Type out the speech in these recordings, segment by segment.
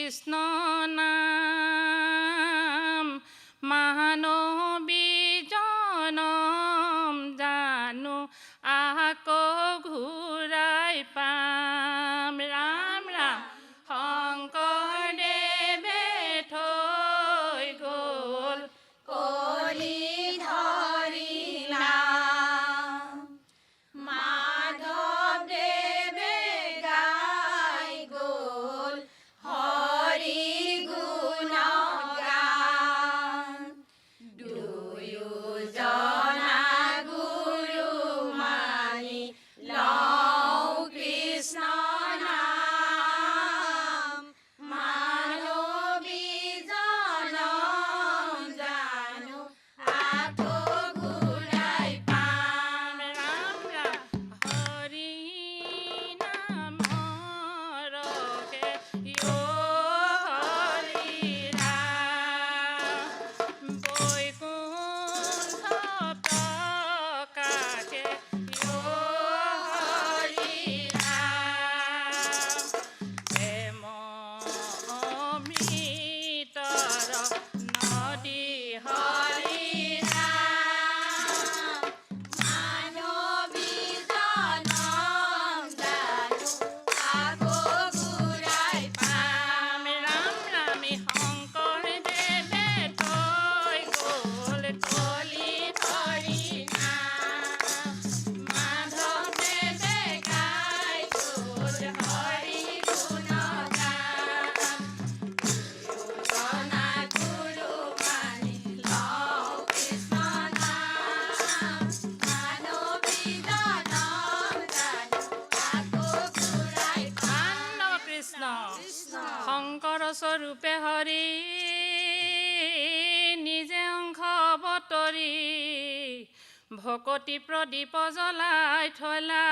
কৃষ্ণ নাম মানৱী জনম জানো আকৌ ঘূৰাই পাম ৰাম ৰাম শংকৰদেৱে থৈ গ'ল কলি ধৰি নাম মাধৱদেৱে গাই গ'ল হৰি গুণ গান দুয়োজনা গুৰু মানি লওঁ কৃষ্ণ নাম মানৱী জনম জানো আকৌ ঘূৰাই পাম ৰাম ৰাম হৰি নামৰকে হৰি ৰাম বৈকুণ্ঠ প্ৰকাশে হৰি ৰাম প্ৰেম অমৃতৰ নদী হৰি ৰাম মানৱী জনম জানো আকৌ ঘূৰাই পাম ৰাম ৰামী শংকৰদেৱে থৈ গ'ল কলি হৰি নাম মাধৱদেৱে গাই গ'ল হৰি গুণ গান দুয়োজনা গুৰু মানি লওঁ কৃষ্ণ নাম মানৱী জনম জানো আকৌ ঘূৰাই পাম কৃষ্ণ শংকৰ স্বৰূপে হৰি নিজে অংশ অৱতৰি ভকতি প্ৰদীপ জ্বলাই থলা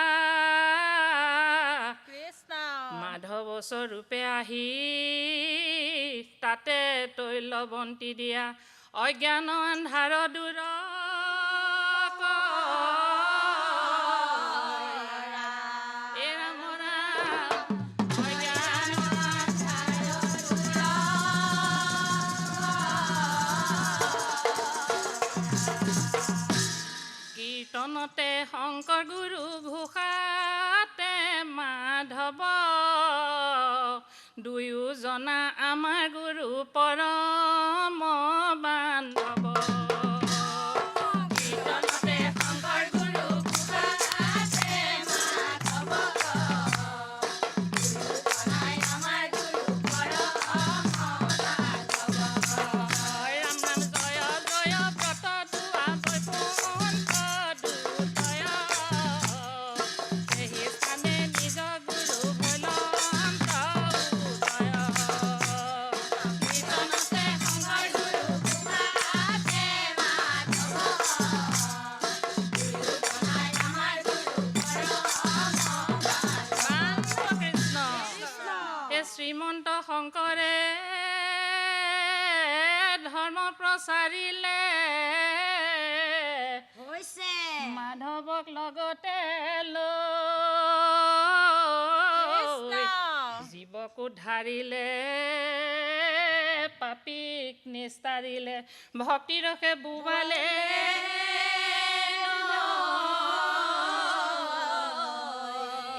কৃষ্ণ মাধৱ স্বৰূপে আহি তাতে তৈলবন্তি দিয়া অজ্ঞান আন্ধাৰ দূৰ এ ৰাম ৰাম অজ্ঞান কীৰ্তনতে শংকৰ গুৰু ঘোষাতে মাধৱ দুয়োজনা আমাৰ গুৰু পৰম বান্ধৱ কীৰ্তনতে শংকৰ গুৰু ঘোষাতে মাধৱ দুয়োজনাই আমাৰ গুৰু পৰম মাধৱ ৰাম নাম জয় জয় ব্ৰত দুৱা বৈকুণ্ঠ দুতয় সেই স্থানে নিজ গুৰু ভৈলন্ত উদয় কীৰ্তনতে শংকৰ গুৰু ঘোষাতে মাধৱ দুয়োজনাই আমাৰ গুৰু পৰম কৃষ্ণ হে শ্ৰীমন্ত শংকৰে ধৰ্ম প্ৰচাৰিলে হৈছে মাধৱক লগতে লৈ কৃষ্ণ জীৱকো ধাৰিলে পাপীক নিস্তাৰিলে ভক্তি ৰসে বুবালে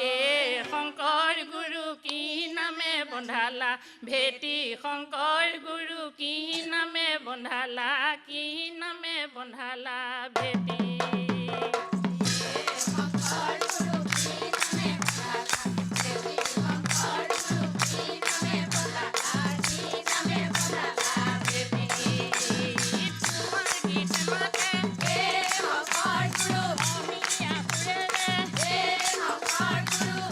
এ শংকৰ গুৰু কি নামে বন্ধালা ভেটি শংকৰ গুৰু কি নামে বন্ধালা কি নামে বন্ধালা ভেটি শংকৰ গুৰু কি নামে বন্ধালা দেৱী শংকৰ গুৰু কি নামে বন্ধালা কি নামে বন্ধালা দেৱী তোমাৰ গীত মাতে হে শংকৰ গুৰু অমিয়া ফুৰেৰে হে শংকৰ গুৰু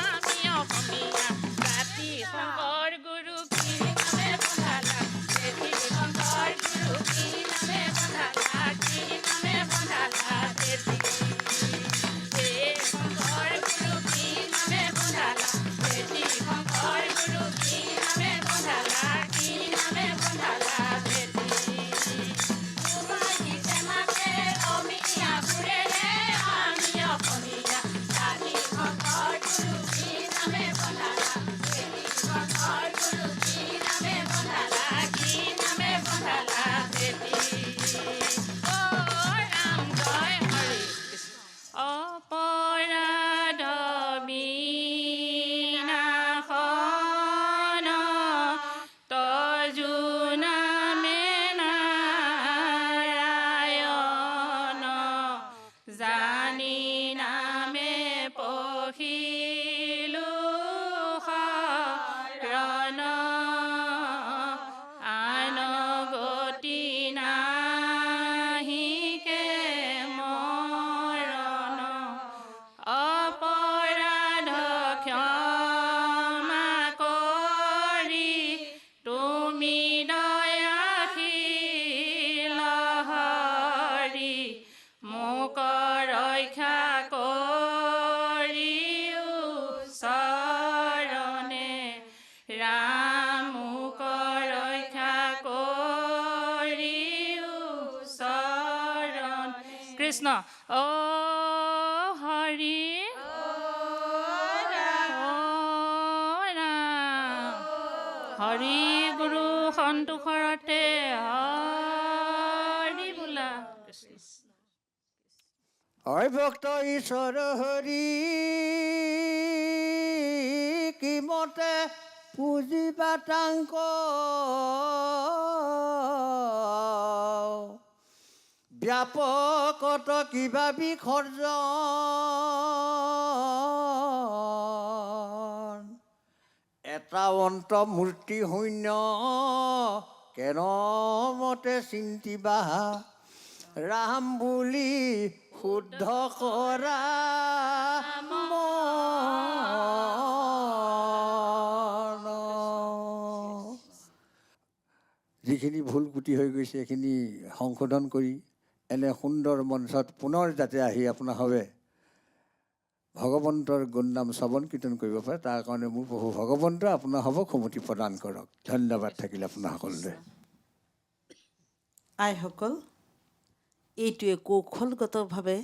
আমি অসমীয়া জাতি শংকৰ গুৰু কি নামে বন্ধালা দেৱী শংকৰ গুৰু কি নামে বন্ধালা গুৰু কি নামে বন্ধালা কি নামে বন্ধালা বেবী অ ৰাম জয় হৰি অপৰাধ বিনাশন তজু নামে নাৰায়ণ জানি নামে পখিলো শৰণ আন গতি নাহিকে মৰণ অপৰাধ ক্ষমা কৰি তুমি দয়াশীল হৰি মোক ৰক্ষা কৰিও চৰণে ৰাম মোক ৰক্ষা কৰিও চৰণ কৃষ্ণ অ হৰি অ ৰাম হৰি গুৰু সন্তোষৰতে হৰি বোলা কৃষ্ণ হয় ভক্ত ঈশ্বৰ হৰি কিমতে পুজিবা তাংক ব্যাপকত কিবা বিসৰ্জন এটা অন্ত মূৰ্তি শূন্য কেনমতে চিন্তিবা ৰাম বুলি শুদ্ধ কৰা মন। যিখিনি ভুল কুটি হৈ গৈছে সেইখিনি সংশোধন কৰি এনে সুন্দৰ মঞ্চত পুনৰ যাতে আহি আপোনাসৱে ভগৱন্তৰ গুণনাম শ্ৰৱণ কীৰ্তন কৰিব পাৰে তাৰ কাৰণে মোৰ প্ৰভু ভগৱন্ত আপোনাসৱক সুমতি প্ৰদান কৰক। ধন্যবাদ থাকিল আপোনাসকললৈ। আইসকল এইটোৱে কৌশলগতভাৱে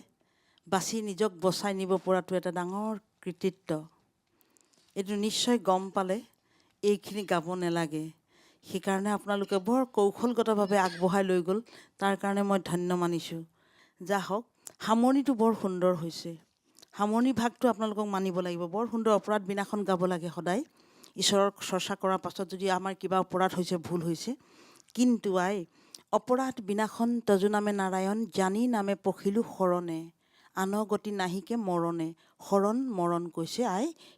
বাছি নিজক বচাই নিব পৰাটো এটা ডাঙৰ কৃতিত্ব। এইটো নিশ্চয় গম পালে এইখিনি গাব নালাগে, সেইকাৰণে আপোনালোকে বৰ কৌশলগতভাৱে আগবঢ়াই লৈ গ'ল, তাৰ কাৰণে মই ধন্য মানিছোঁ। যা হওক সামৰণিটো বৰ সুন্দৰ হৈছে। সামৰণি ভাগটো আপোনালোকক মানিব লাগিব। বৰ সুন্দৰ অপৰাধ বিনাশন গাব লাগে সদায়। ঈশ্বৰৰ চৰ্চা কৰাৰ পাছত যদি আমাৰ কিবা অপৰাধ হৈছে, ভুল হৈছে, কিন্তু অপৰাধ বিনাশন তজু নামে নাৰায়ণ জানি নামে পখিলো শৰণে আন গতি নাহিকে মৰণে। শৰণ মৰণ কৈছে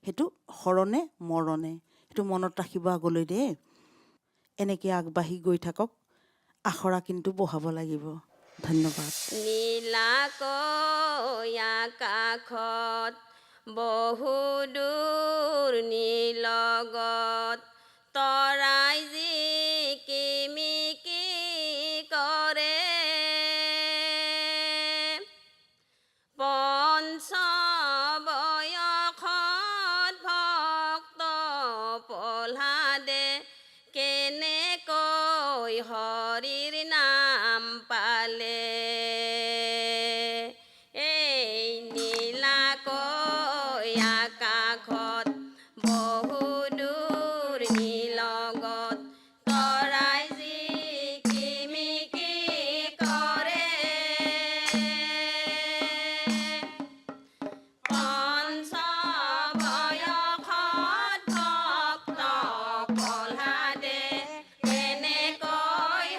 সেইটো শৰণে মৰণে, সেইটো মনত ৰাখিব আগলৈ দেই। এনেকৈ আগবাঢ়ি গৈ থাকক, আখৰা কিন্তু বহাব লাগিব। ধন্যবাদ। নীলাকৈ আকাশত বহু দূৰ নীলগত তৰাই জিকিমিকি কৰে পঞ্চবয়সত ভক্ত প্ৰহ্লাদে কেনেকৈ হৰিৰ নাম পালে। এই নীলাকৈ আকাশত বহু দূৰ নীলগত তৰাই জিকিমিকি কৰে পঞ্চবয়সত ভক্ত প্ৰহ্লাদে কেনেকৈ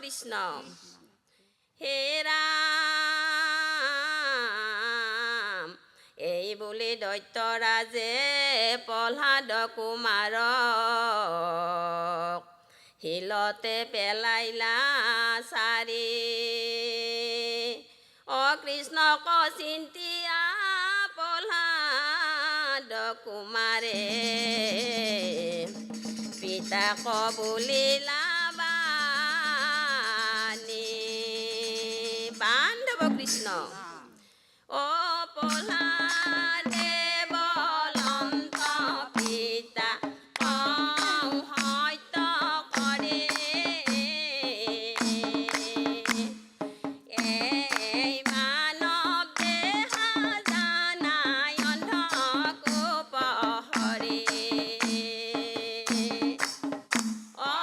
কৃষ্ণ হে ৰাম এই বুলি দৈত্যৰাজে প্ৰহ্লাদ কুমাৰক শিলতে পেলাইলা চাৰি কৃষ্ণক চিন্তিয়া প্ৰহ্লাদ কুমাৰে পিতাক বুলিলা বাণী বান্ধৱ কৃষ্ণ অ প্ৰহ্লাদে বলন্ত পিতা সত্য কৰে এই মানৱ দেহ জানাই অন্ধকূপ হৰে অ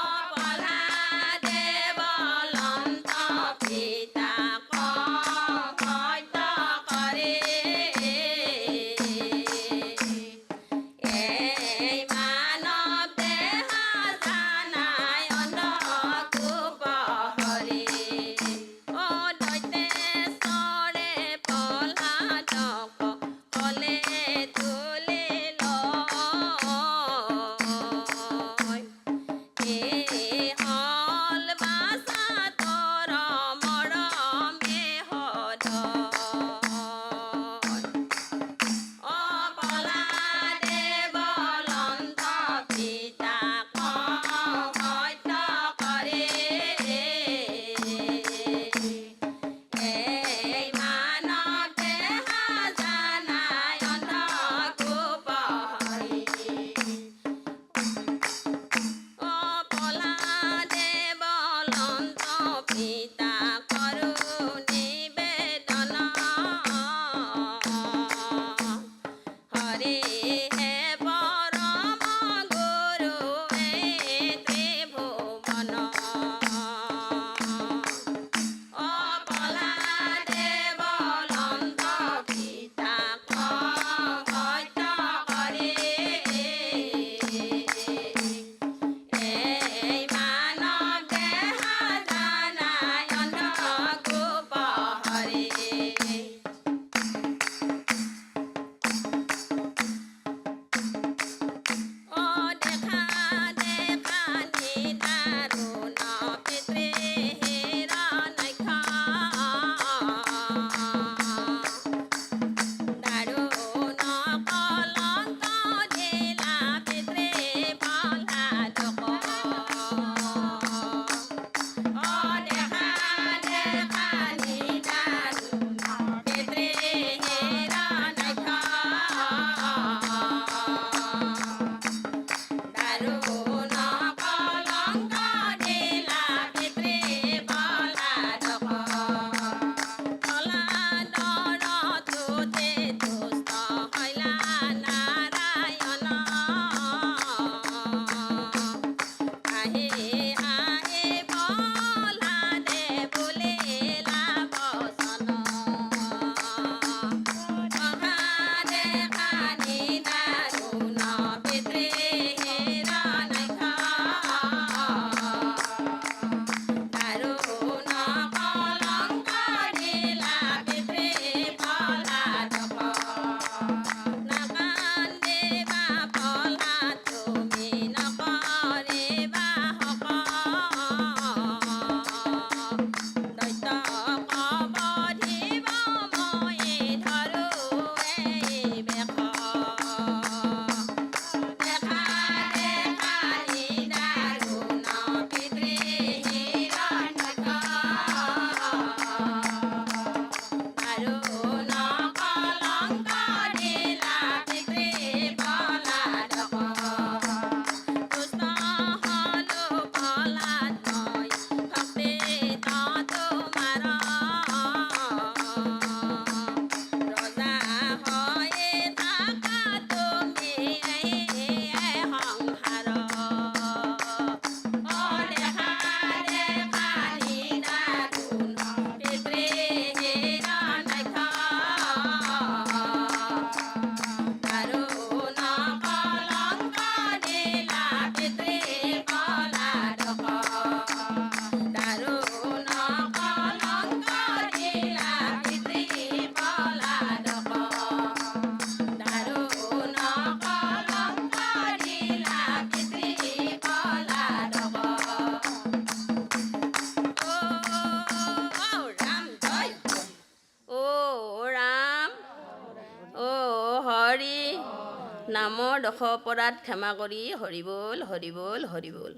নামৰ দশ অপৰাধ ক্ষমা কৰি হৰি বল হৰি বল হৰি বল।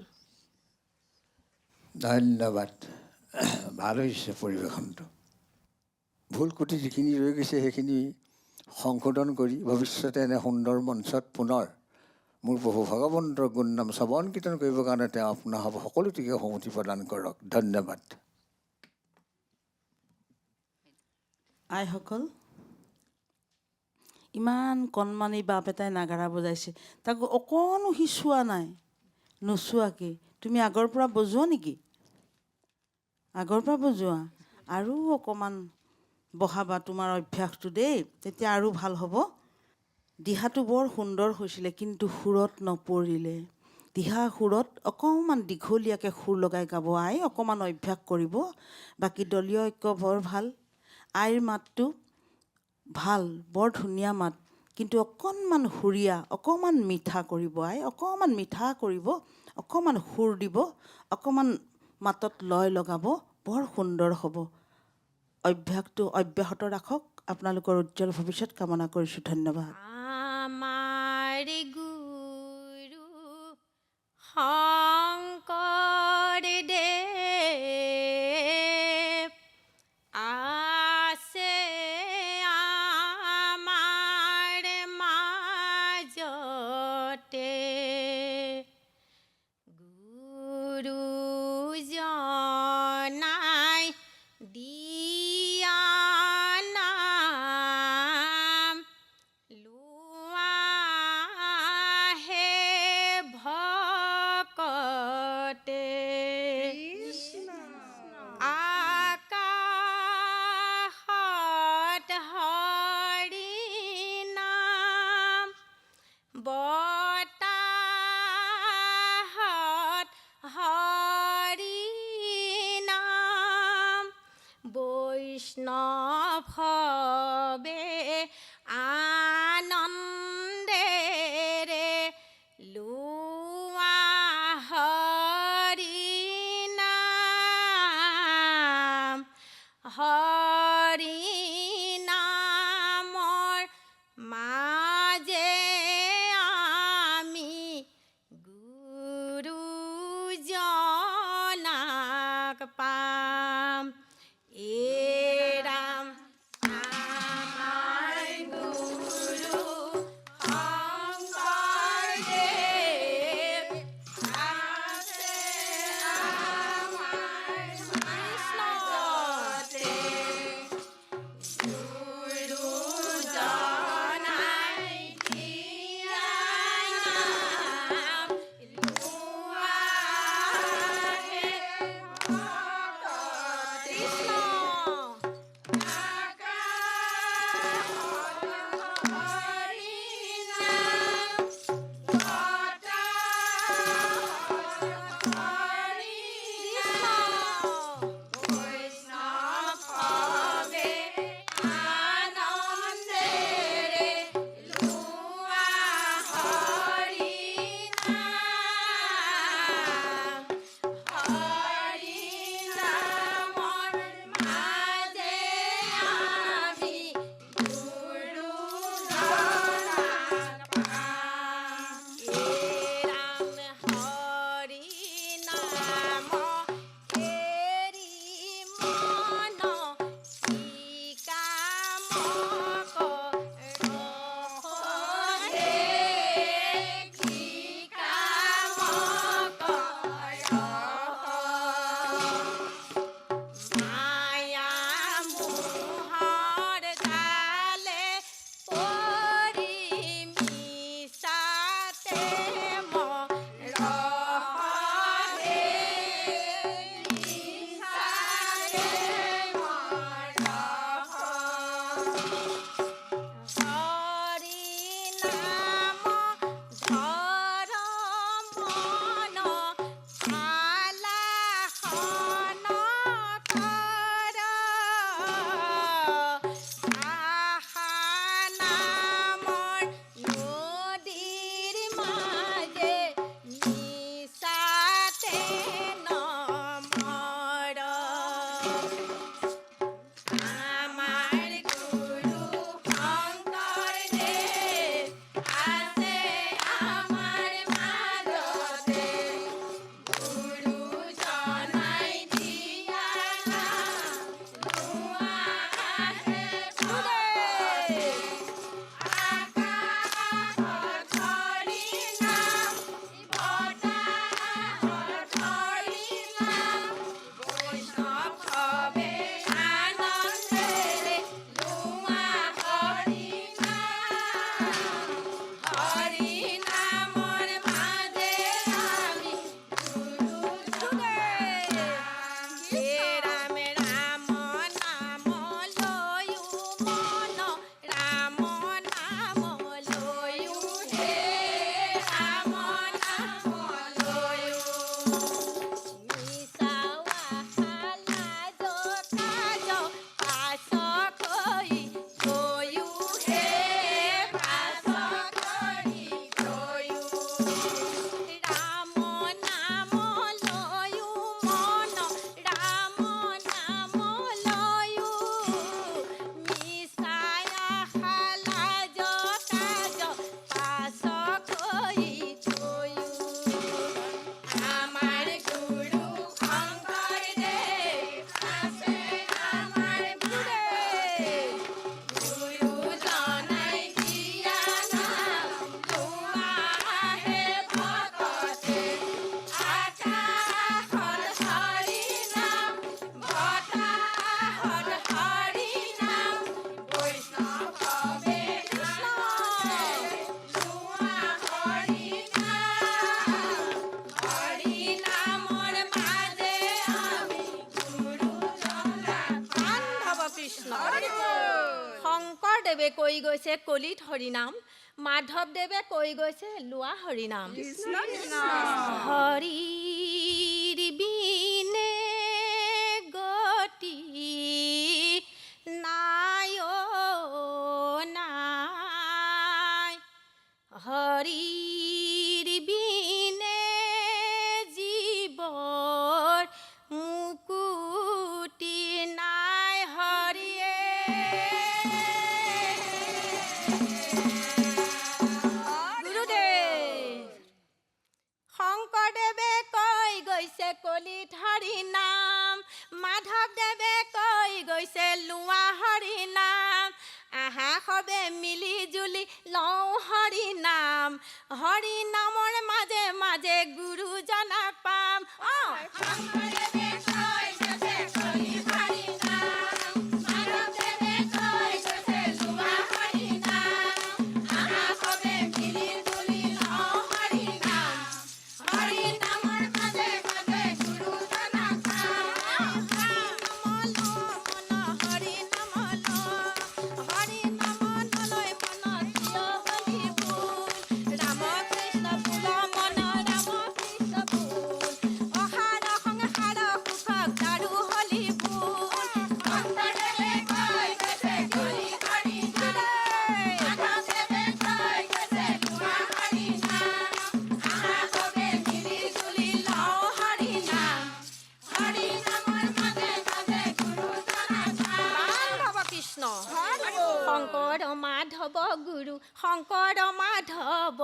ধন্যবাদ। ভাল হৈছে পৰিৱেশনটো। ভুল ক্ৰুটি যিখিনি ৰৈ গৈছে সেইখিনি সংশোধন কৰি ভৱিষ্যতে এনে সুন্দৰ মঞ্চত পুনৰ মোৰ প্ৰভু ভগৱন্তৰ গুণ নাম শ্ৰৱণ কীৰ্তন কৰিবৰ কাৰণে তেওঁ আপোনাৰ সকলোটিকে সংগতি প্ৰদান কৰক। ধন্যবাদ। আইসকল, ইমান কণমানি বাপ এটাই নাগাৰা বজাইছে, তাকো অকণো সি চোৱা নাই। নোচোৱাকৈ তুমি আগৰ পৰা বজোৱা নেকি? আগৰ পৰা বজোৱা। আৰু অকণমান বহাবা তোমাৰ অভ্যাসটো দেই, তেতিয়া আৰু ভাল হ'ব। দিহাটো বৰ সুন্দৰ হৈছিলে, কিন্তু সুৰত নপৰিলে। দিহা সুৰত অকণমান দীঘলীয়াকৈ সুৰ লগাই গাব আই, অকণমান অভ্যাস কৰিব। বাকী দলীয় ঐক্য বৰ ভাল। আইৰ মাতটো ভাল, বৰ ধুনীয়া মাত, কিন্তু অকণমান সুৰীয়া, অকণমান মিঠা কৰিব আই, অকণমান মিঠা কৰিব, অকণমান সুৰ দিব, অকণমান মাতত লয় লগাব, বৰ সুন্দৰ হ'ব। অভ্যাসটো অব্যাহত ৰাখক। আপোনালোকৰ উজ্জ্বল ভৱিষ্যত কামনা কৰিছোঁ। ধন্যবাদ। আমাৰ গুৰু শংকৰদেৱ আছে আমাৰ মাজতে। গুৰুজনাই দিয়া নাম লোৱাহে ভকতে। আকাশত হৰি নাম, বতাহত হৰি নাম, বৈষ্ণৱে আনন্দেৰে লোৱা হৰি নাম। হৰি নামৰ মাজে আমি গুৰুজনাক পাম। এৰাম আমাৰ গুৰু শংকৰদেৱ আছে আমাৰ মাজতে। গুৰুজনাই দিয়া নাম লোৱাহে ভকতে। কৈ গৈছে কলিত হৰিনাম, মাধৱদেৱে কৈ গৈছে লোৱা হৰিনাম। হৰিৰ বিনে গতি নাই অ নাই, হৰিৰ বিনে জীৱৰ মুকুতি নাই। হৰিয়ে গুৰুদেৱ শংকৰদেৱে কৈ গৈছে কলিত হৰিনাম, মাধৱদেৱে কৈ গৈছে লোৱা হৰিনাম। আহা সবে মিলি জুলি লওঁ হৰিনাম, হৰিনামৰ মাজে মাজে গুৰুজনাক পাম। শংকৰদেৱে কৈ গৈছে কলিত হৰিনাম, মাধৱদেৱে কৈ গৈছে লোৱা হৰিনাম। আহা সবে মিলি জুলি লওঁ হৰিনাম, হৰিনামৰ মাজে মাজে গুৰুজনাক পাম। শংকৰ মাধৱ গুৰু, শংকৰ মাধৱ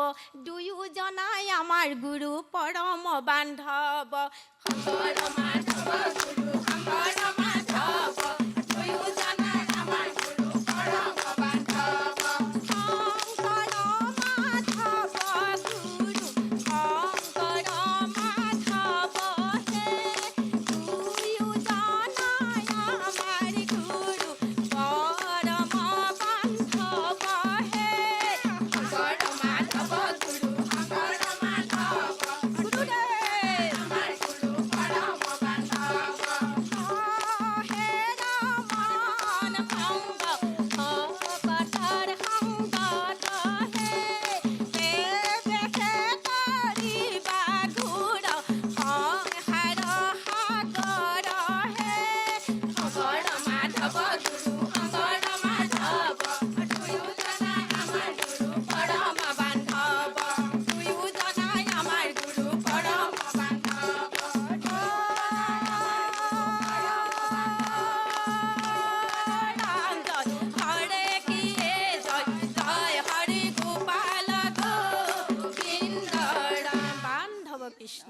দুয়োজনাই আমাৰ গুৰু পৰম বান্ধৱ। শংকৰ মাধৱ গুৰু, শংকৰ মাধৱ দুয়োজনাই আমাৰ গুৰু পৰম বান্ধৱ। শংকৰ মাধৱ গুৰু, শংকৰ মাধৱ হে দুয়োজনাই আমাৰ গুৰু পৰম বান্ধৱ হে। শংকৰ মাধৱ গুৰু, শংকৰ মাধৱ গুৰুদেৱ আমাৰ গুৰু পৰম বান্ধৱ। হে ৰামন ভংগ ভকতৰ সংগত হে, বেশে কৰিবা ঘূৰ সংসাৰ সাগৰ হে। শংকৰ মাধৱ গুৰু, শংকৰ মাধৱ দুয়োজনাই আমাৰ গুৰু পৰম বান্ধৱ, দুয়োজনাই আমাৰ গুৰু পৰম বান্ধৱ। হৰে কিয়ে জয়, জয় হৰি গোপাল গোবিন্দ ৰাম। বান্ধৱ কৃষ্ণ।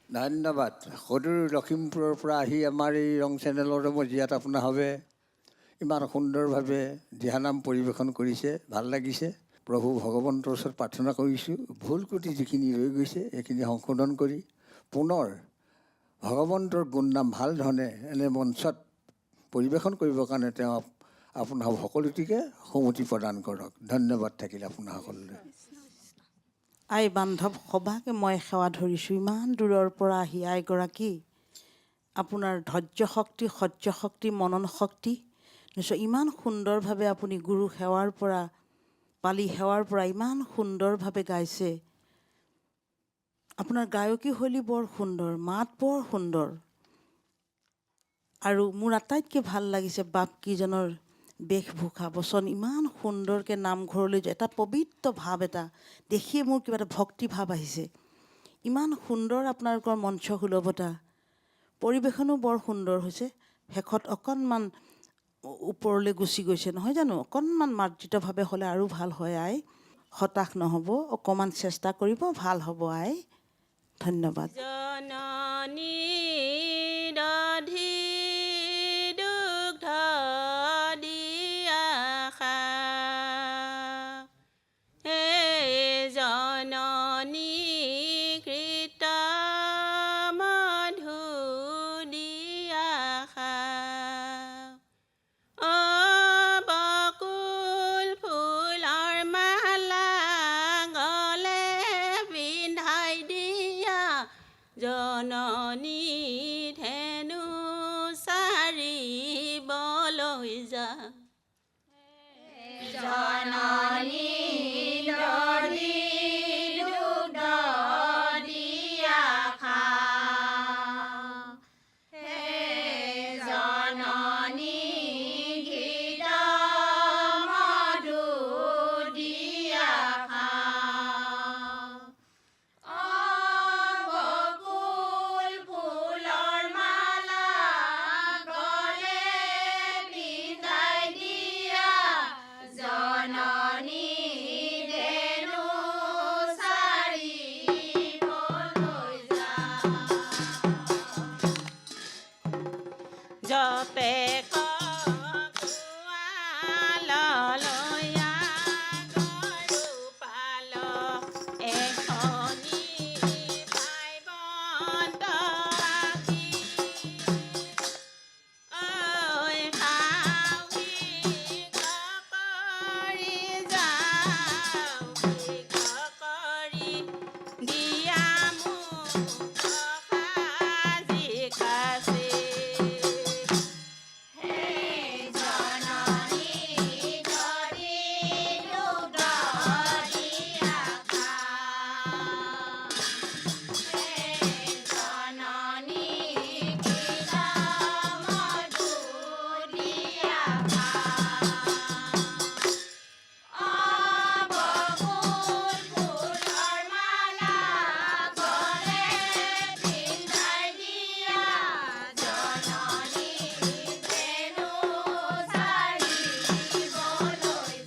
ধন্যবাদ। সদূৰ লখিমপুৰৰ পৰা আহি আমাৰ এই ৰং চেনেলৰ মজিয়াত আপোনাৰভাৱে ইমান সুন্দৰভাৱে দিহানাম পৰিৱেশন কৰিছে, ভাল লাগিছে। প্ৰভু ভগৱন্তৰ ওচৰত প্ৰাৰ্থনা কৰিছোঁ, ভুল ক্ৰুটি যিখিনি ৰৈ গৈছে সেইখিনি সংশোধন কৰি পুনৰ ভগৱন্তৰ গুণনাম ভাল ধৰণে এনে মঞ্চত পৰিৱেশন কৰিবৰ কাৰণে তেওঁ আপোনাৰ সকলোটিকে সুমতি প্ৰদান কৰক। ধন্যবাদ থাকিল আপোনাৰ সকলোলৈ। আই বান্ধৱ সবাকে মই সেৱা ধৰিছোঁ। ইমান দূৰৰ পৰা আহি আইগৰাকী আপোনাৰ ধৈৰ্য শক্তি, সহ্য শক্তি, মনন শক্তি নিশ্চয় ইমান সুন্দৰভাৱে আপুনি গুৰু সেৱাৰ পৰা, পালি সেৱাৰ পৰা ইমান সুন্দৰভাৱে গাইছে। আপোনাৰ গায়কী শৈলী বৰ সুন্দৰ, মাত বৰ সুন্দৰ। আৰু মোৰ আটাইতকৈ ভাল লাগিছে বাপকেইজনৰ বেশভূষা বচন ইমান সুন্দৰকৈ নামঘৰলৈ যায়, এটা পবিত্ৰ ভাৱ এটা দেখিয়ে মোৰ কিবা এটা ভক্তি ভাৱ আহিছে। ইমান সুন্দৰ আপোনালোকৰ মঞ্চ সুলভতা, পৰিৱেশনো বৰ সুন্দৰ হৈছে। শেষত অকণমান ওপৰলৈ গুচি গৈছে নহয় জানো, অকণমান মাৰ্জিতভাৱে হ'লে আৰু ভাল হয়। আই হতাশ নহ'ব, অকণমান চেষ্টা কৰিব, ভাল হ'ব আই। ধন্যবাদ। জননী দধি দুগ্ধ দিয়া খা, হে জননী কৃত মধু দিয়া খা। বকুল ফুলৰ মালা গলে পিন্ধাই দিয়া, জননী ধেনু চাৰিবলৈ যাওঁ। যতে কুৱাললৈয়া গৰু পাল এখনি ভাইবন্ত আখি। ঐ খাৱি কৰি যাওঁ কৰি দিয়া মোক সাজি কাচি। হে জননী ধৰিলো দৰিয়া খাওঁ। হে জননী গীতা মধুৰিয়া খাওঁ। বকুল ফুলৰ মালা গলে পিন্ধাই দিয়া জননী ধেনু চাৰিবলৈ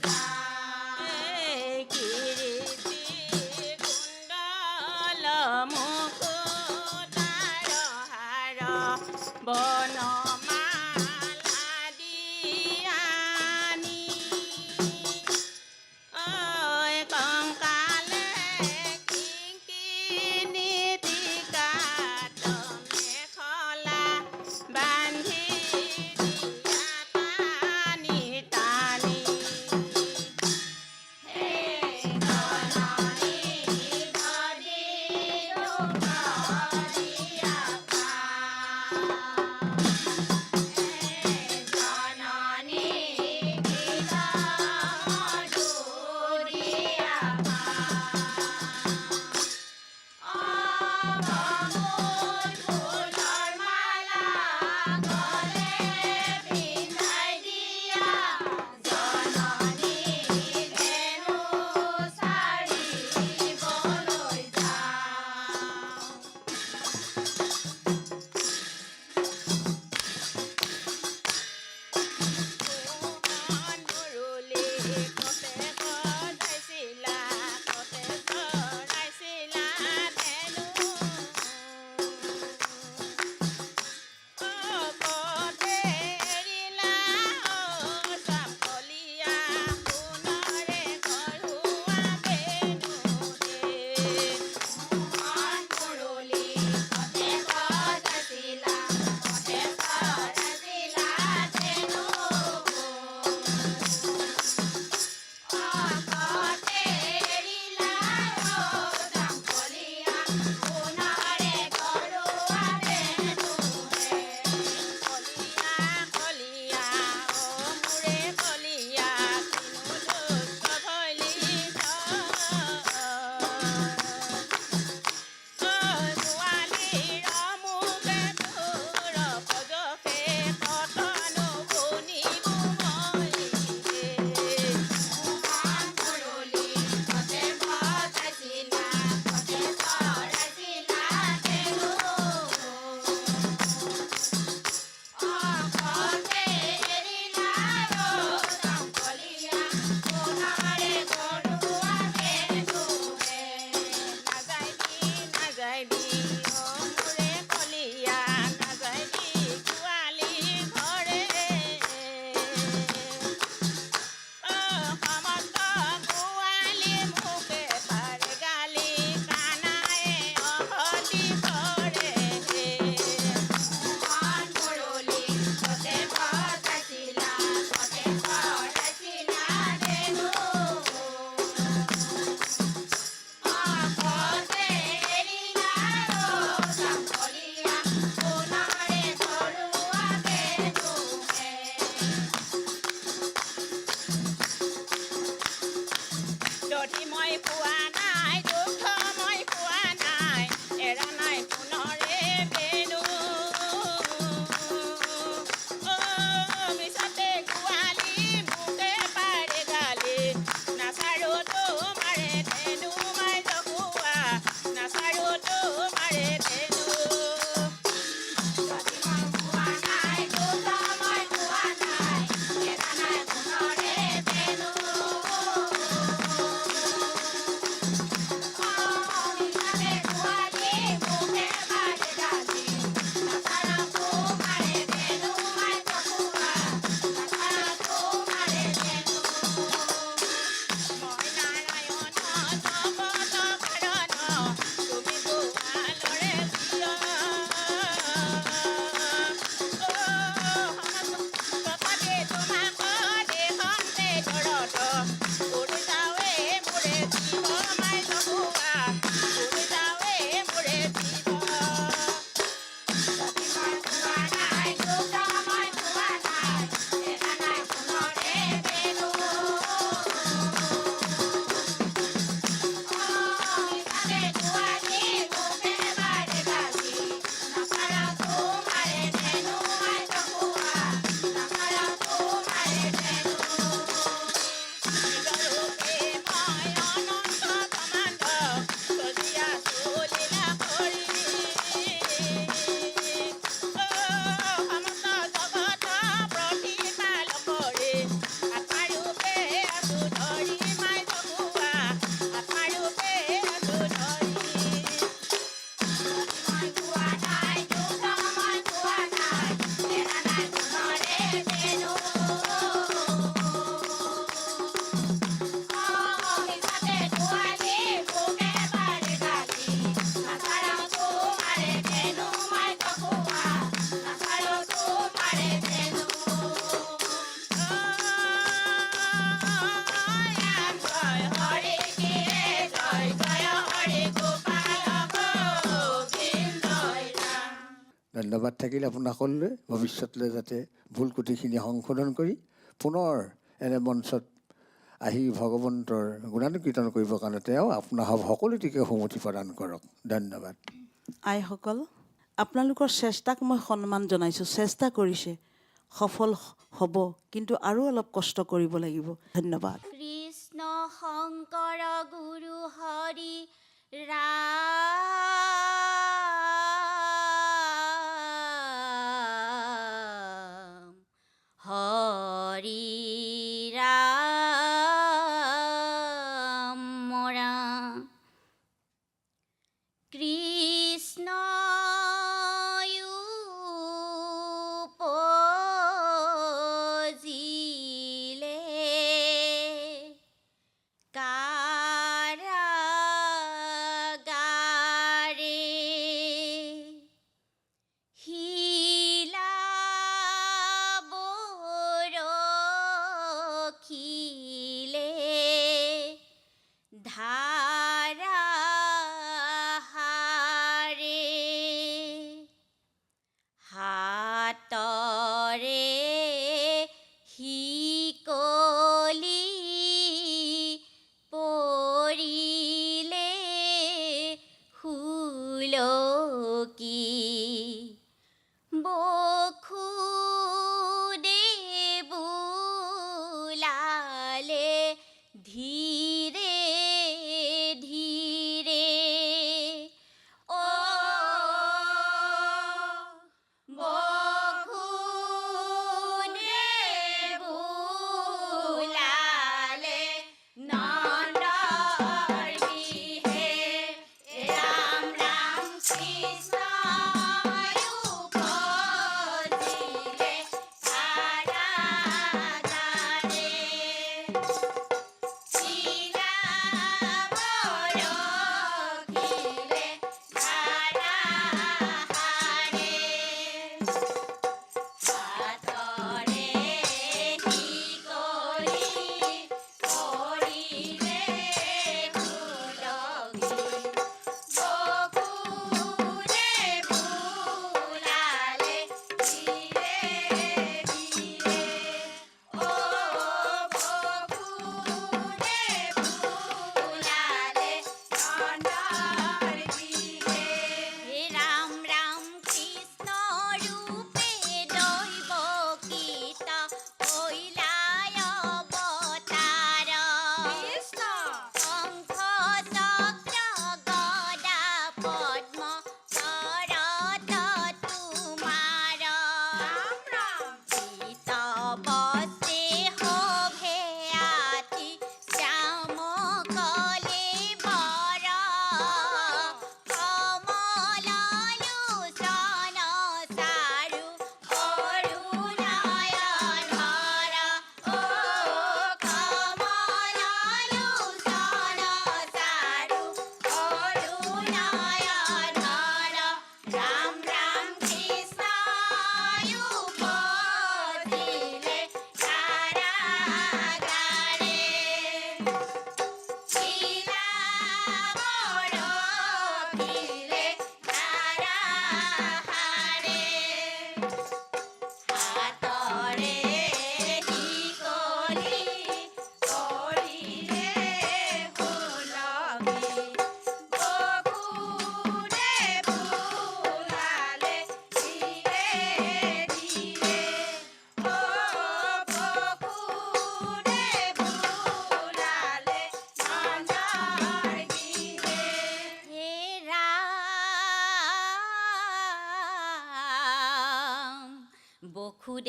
যাওঁ। এই কীৰ্তি কুণ্ডল মুকুতাৰ হাৰ বনমালা দিয়ানি। ঐ কংকালে কিঙ্কিণী টিকাত মেখলা বান্ধি দিয়া টানি টানি। হে জননী ধৰিলো দৰিয়া খাওঁ। হে জননী গীতা মধুৰিয়া খাওঁ। বকুল ফুলৰ মালা গলে পিন্ধাই দিয়া জননী ধেনু চাৰিবলৈ যাওঁ। মোহন মুৰলী কতে সজাইছিলা কতে চৰাইছিলা ধেনু। কতে এৰিলা চাপকলীয়া সোণৰে ঘৰুৱা ধেনু হে। মোহন মুৰলী কতে সজাইছিলা কতে চৰাইছিলা ধেনু। কতে এৰিলা চাপকলীয়া সোণৰে ঘৰুৱা ধেনু হে। কলীয়া কলীয়া ও মোৰে কলীয়া কিনো দুষ্ট ভৈলি ছোৱালীৰ মুখে তোৰ পজসে কতনো শুনিব মই হে। মোহন মুৰলী কতে সজাইছিলা কতে চৰাইছিলা ধেনু। কতে এৰিলা চাপকলীয়া সোণৰে ঘৰুৱা ধেনু হে। নাযাইবি নাযাইবি ও মোৰে কলীয়া নাযাইবি ছোৱালী ঘৰে। সমস্ত গোৱালি মুখে পাৰে গালি কানায়ে অহতি কৰে। মোহন মুৰলী কতে সজাইছিলা কতে চৰাইছিলা ধেনু। কতে এৰিলা চাপকলীয়া সোণৰে ঘৰুৱা ধেনু হে। দধি মই পোৱা নাই দুখ মই পোৱা নাই এৰা নাই সোণৰে ধেনু। মিছতে গোৱালি মুখে পাৰে গালি নাচাৰো তোমাৰে ধেনু মাই জগুৱা নাচাৰো তোমাৰে ধেনু। যদি মই পোৱা নাই দুখ মই পোৱা নাই এৰা নাই সোণৰে ধেনু। জীৱ মাই জহুৱা উৰি যাৱে মোৰে জীৱ যদি মই পোৱা নাই দুখ মই পোৱা নাই এৰা নাই সোণৰে বেলু মিছাতে ধুৱালি মুখে বাৰে গালি নাপাৰা তোমাৰে ধেনু মই জহুৱা নাপাৰা তোমাৰে ধেনু নিজৰূপে মই অনন্ত ব্ৰহ্মাণ্ড সজি আছো লীলা কৰি সমস্ত জগত প্ৰতিপাল কৰি আত্মাৰূপে আছো ধৰি মাই জহুৱা আত্মাৰূপে আছো ধৰি মই পোৱা নাই দুখ মই পোৱা নাই এৰা নাই সোণৰে বেলু মিছাতে ধুৱালি মুখে বাৰে গালি নাপাৰা তোমাৰে ধেনু মই জহুৱা নাপাৰা তোমাৰে ধেনু জয় হৰি কিয়ে জয় জয় হৰি গোপাল গোবিন্দ ৰাম ধন্যবাদ থাকিল আপোনাক সকলোলৈ ভৱিষ্যতলৈ যাতে ভুল ক্ৰুটিখিনি সংশোধন কৰি পুনৰ এনে মঞ্চত আহি ভগৱন্তৰ গুণানুকীৰ্তন কৰিবৰ কাৰণে তেওঁ আপোনাৰ সকলোটিকে সুমতি প্ৰদান কৰক ধন্যবাদ আইসকল আপোনালোকৰ চেষ্টাক মই সন্মান জনাইছোঁ চেষ্টা কৰিছে সফল হ'ব কিন্তু আৰু অলপ কষ্ট কৰিব লাগিব ধন্যবাদ কৃষ্ণ শংকৰ গুৰু হৰি ৰাম হৰি ৰাম ৰাম কৃষ্ণ উপজিলে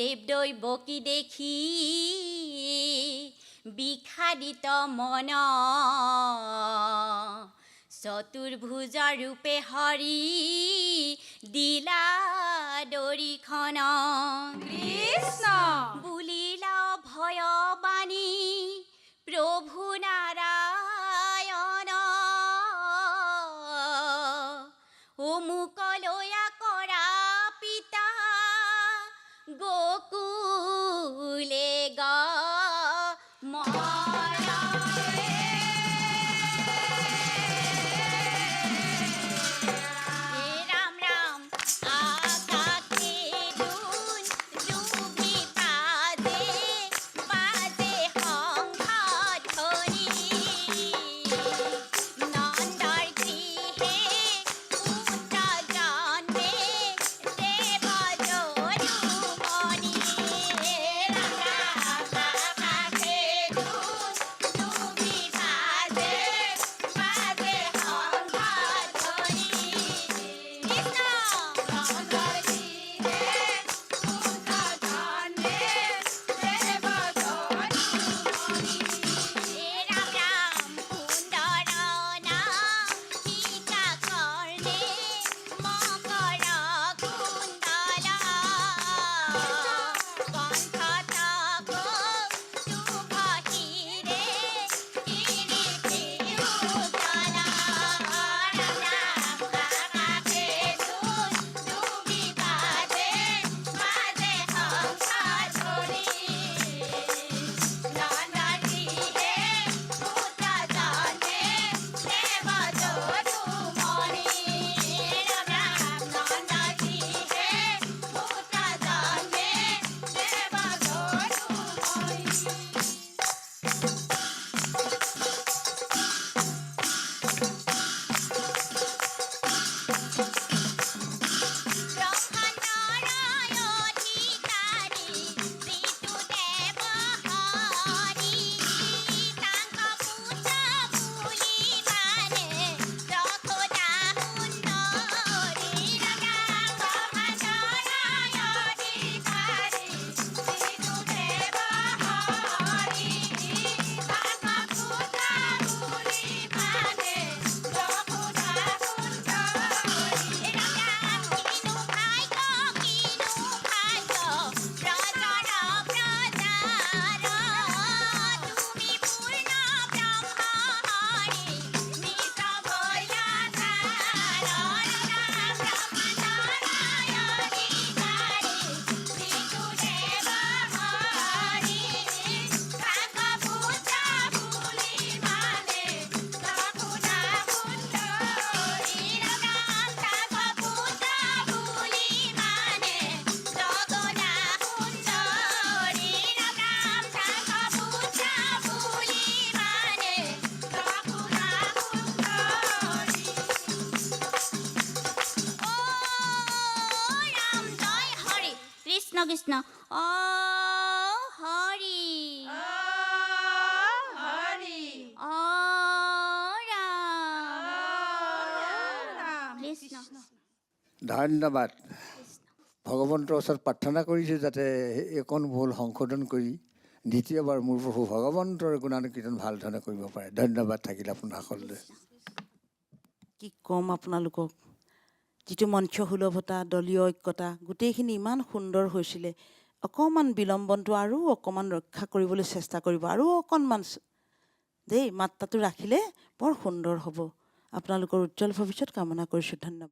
দেৱদৈৱকী দেখি বিষাদিত মন চতুৰ্ভুজ ৰূপে হৰি দিলা দৰিখন কৃষ্ণ বুলিলা ভয়বাণী প্ৰভু নাৰায়ণ অমুকলৈয়া কৰা পিতা গোকুলে ৰাম ৰাম আকাশে দুন দুবি বাজে বাজে শংখ ধ্বনি নন্দৰ গৃহে পুত্ৰ জন্মে দেৱ যদুমণি ৰাম ৰাম আকাশে দুন দুবি বাজে বাজে শংখ ধ্বনি কৃষ্ণ নন্দৰ গৃহে পুত্ৰ জন্মে দেৱ যদুমণি ৰাম ৰাম সুন্দৰ নাম টিকা কৰ্ণে মকৰ কুণ্ডল কণ্ঠত শুভ হিৰে কিৰীটি উজ্জ্বল ৰাম ৰাম আকাশে দুন দুবি বাজে বাজে শংখ ধ্বনি নন্দৰ গৃহে পুত্ৰ জন্মে দেৱ যদুমণি ৰাম ৰাম নন্দৰ গৃহে পুত্ৰ জন্মে দেৱ যদুমণি ব্ৰহ্মাণ্ডৰ অধিকাৰী যিটো দেৱ হৰি তাଙ୍କ পুত্ৰ বুলি মানে যশোদা সুন্দৰী ৰাম ৰাম ব্ৰহ্মাণ্ডৰ অধিকাৰী যিটো দেৱ হৰি তাଙ୍କ পুত্ৰ বুলি মানে যশোদা সুন্দৰী ৰাম ৰাম কিনো ভাগ্য ব্ৰজৰ প্ৰজাৰ তুমি পূৰ্ণ ব্ৰহ্ম হৰি নিজ ভৈলাধাৰ ৰাম ব্ৰহ্মাণ্ডৰ অধিকাৰী যিটো দেৱ হৰি তাଙ୍କ পুত্ৰ বুলি মানে যশোদা সুন্দৰী ৰাম ৰাম তাଙ୍କ পুত্ৰ বুলি মানে যশোদা সুন্দৰী ৰাম ৰাম তাଙ୍କ পুত্ৰ বুলি মানে যশোদা সুন্দৰী ও ৰাম জয় হৰি কৃষ্ণ কৃষ্ণ ও হৰি ও ৰাম কৃষ্ণ ধন্যবাদ ভগৱন্তৰ ওচৰত প্ৰাৰ্থনা কৰিছোঁ যাতে এইকণ ভুল সংশোধন কৰি দ্বিতীয়বাৰ মোৰ প্ৰভু ভগৱন্তৰ গুণানুকীৰ্তন ভাল ধৰণে কৰিব পাৰে ধন্যবাদ থাকিল আপোনাৰ সকলোলৈ কি ক'ম আপোনালোকক যিটো মঞ্চ সুলভতা দলীয় ঐক্যতা গোটেইখিনি ইমান সুন্দৰ হৈছিলে অকণমান বিলম্বনটো আৰু অকণমান ৰক্ষা কৰিবলৈ চেষ্টা কৰিব আৰু অকণমান দেই মাত্ৰাটো ৰাখিলে বৰ সুন্দৰ হ'ব আপোনালোকৰ উজ্জ্বল ভৱিষ্যত কামনা কৰিছোঁ ধন্যবাদ